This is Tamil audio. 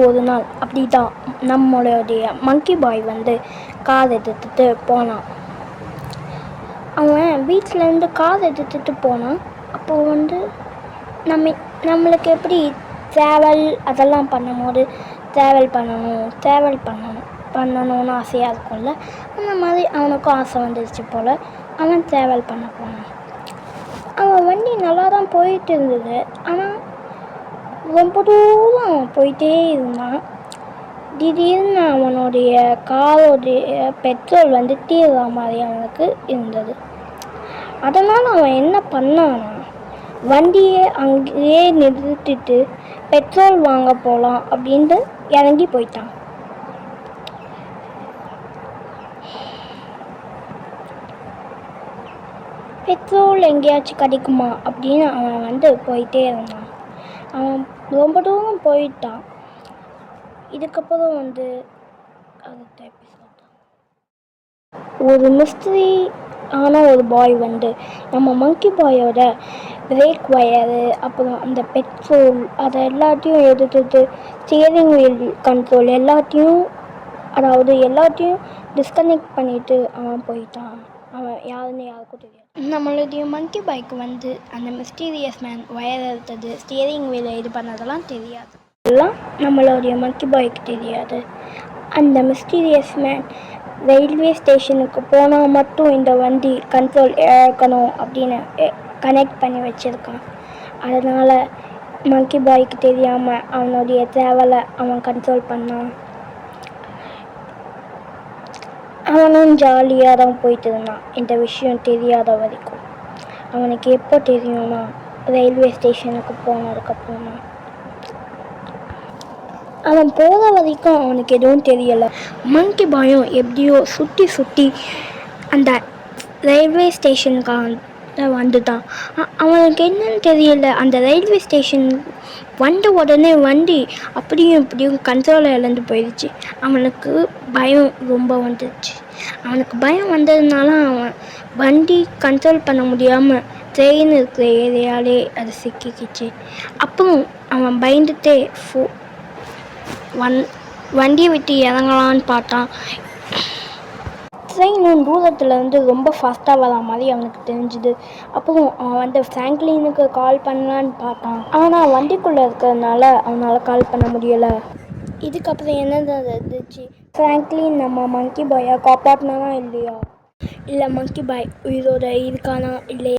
ஒரு நாள் அப்படி தான் நம்மளுடைய மங்கி பாய் கார் எடுத்துகிட்டு போனான். அவன் வீட்டிலேருந்து கார் எடுத்துகிட்டு போனான். அப்போது நம்மளுக்கு எப்படி ட்ராவல் அதெல்லாம் பண்ணும்போது ட்ராவல் பண்ணணும்னு ஆசையாக இருக்கும்ல, அந்த மாதிரி அவனுக்கும் ஆசை வந்துடுச்சு போல். அவன் ட்ராவல் பண்ண போனான். அவன் வண்டி நல்லா தான் போயிட்டு இருந்தது. ஆனால் ரொம்ப தூரம் அவன் போயிட்டே இருந்தான். திடீர்னு அவனுடைய காரோடைய பெட்ரோல் தீர்ற மாதிரி அவனுக்கு இருந்தது. அதனால் அவன் என்ன பண்ணான்னா, வண்டியை அங்கேயே நிறுத்திட்டு பெட்ரோல் வாங்க போகலாம் அப்படின்ட்டு இறங்கி போயிட்டான். பெட்ரோல் எங்கேயாச்சும் கிடைக்குமா அப்படின்னு அவன் போயிட்டே இருந்தான். அவன் ரொம்ப தூரம் போயிட்டான். இதுக்கப்புறம் அடுத்த எபிசோட் ஒரு மிஸ்ட்ரி ஆன ஒரு பாய் நம்ம மங்கி பாயோட பிரேக் ஒயரு, அப்புறம் அந்த பெட்ரோல் அதை எல்லாத்தையும் எடுத்துட்டு ஸ்டியரிங் வீல் கண்ட்ரோல் எல்லாத்தையும் டிஸ்கனெக்ட் பண்ணிவிட்டு அவன் போயிட்டான். அவன் யாருன்னு யாருக்கும் தெரியாது. நம்மளுடைய மங்கி பாய்க்கு அந்த மிஸ்டீரியஸ் மேன் ஒயர் எடுத்தது, ஸ்டியரிங் வீலை இது பண்ணதெல்லாம் தெரியாது. அதெல்லாம் நம்மளுடைய மங்கி பாய்க்கு தெரியாது. அந்த மிஸ்டீரியஸ் மேன் ரயில்வே ஸ்டேஷனுக்கு போனால் மட்டும் இந்த வண்டி கண்ட்ரோல் இழக்கணும் அப்படின்னு கனெக்ட் பண்ணி வச்சுருக்கான். அதனால் மங்கி பாய்க்கு தெரியாமல் அவனுடைய ட்ராவலை அவன் கண்ட்ரோல் பண்ணான். அவனும் ஜாலியாக தான் போயிட்டு இருந்தான். இந்த விஷயம் தெரியாத வரைக்கும். அவனுக்கு எப்போ தெரியும்னா, ரயில்வே ஸ்டேஷனுக்கு போனதுக்கப்புறம் தான். அவன் போகிற வரைக்கும் அவனுக்கு எதுவும் தெரியலை. மங்கி பாயும் எப்படியோ சுற்றி அந்த ரயில்வே ஸ்டேஷனுக்காக வந்துட்டான். அவனுக்கு என்னன்னு தெரியல, அந்த ரயில்வே ஸ்டேஷன் உடனே வண்டி அப்படியும் இப்படியும் கண்ட்ரோலை இழந்து போயிடுச்சு. அவனுக்கு பயம் ரொம்ப வந்துடுச்சு. அவனுக்கு பயம் வந்ததுனால அவன் வண்டி கண்ட்ரோல் பண்ண முடியாமல் ட்ரெயின் இருக்கிற ஏரியாலே அது சிக்கிக்கிச்சு. அப்புறம் அவன் பயந்துட்டே வண்டியை விட்டு இறங்கலான்னு பார்த்தான். ட்ரெயினும் தூரத்துலேருந்து ரொம்ப ஃபாஸ்ட்டாக வர மாதிரி அவனுக்கு தெரிஞ்சுது. அப்புறம் அவன் ஃப்ராங்க்லினுக்கு கால் பண்ணலான்னு பார்த்தான். ஆனால் வண்டிக்குள்ளே இருக்கிறதுனால அவனால் கால் பண்ண முடியலை. இதுக்கப்புறம் என்ன இருந்துச்சு, ஃப்ராங்க்லின் நம்ம மங்கி பாயை காப்பாற்றினானா இல்லையா, இல்லை மங்கி பாய் உயிரோட இருக்கானா இல்லையா?